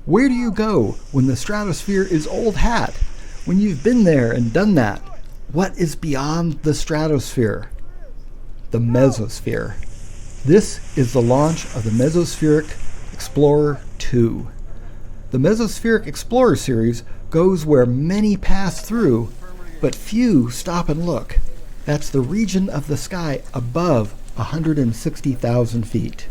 Where do you go when the stratosphere is old hat? When you've been there and done that? What is beyond the stratosphere? The Mesosphere. This is the launch of the Mesospheric Explorer 2. The Mesospheric Explorer series goes where many pass through, but few stop and look. That's the region of the sky above 160,000 feet.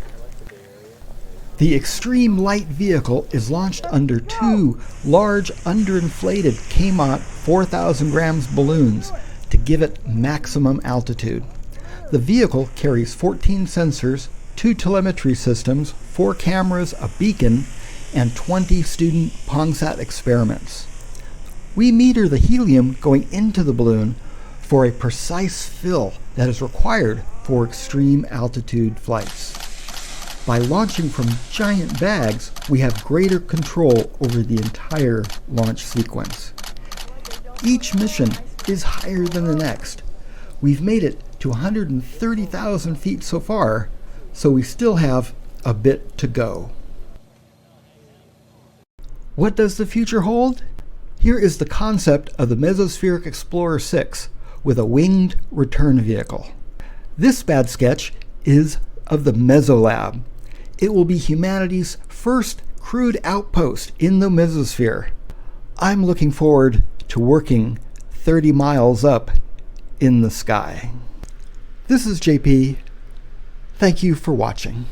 The Extreme Light Vehicle is launched under two large underinflated kaymont 4,000 grams balloons to give it maximum altitude. The vehicle carries 14 sensors, 2 telemetry systems, 4 cameras, a beacon, and 20 student PongSat experiments. We meter the helium going into the balloon for a precise fill that is required for extreme altitude flights. By launching from giant bags, we have greater control over the entire launch sequence. Each mission is higher than the next. We've made it to 130,000 feet so far, so we still have a bit to go. What does the future hold? Here is the concept of the Mesospheric Explorer 6 with a winged return vehicle. This bad sketch is of the Mesolab. It will be humanity's first crewed outpost in the Mesosphere. I'm looking forward to working 30 miles up in the sky. This is JP. Thank you for watching.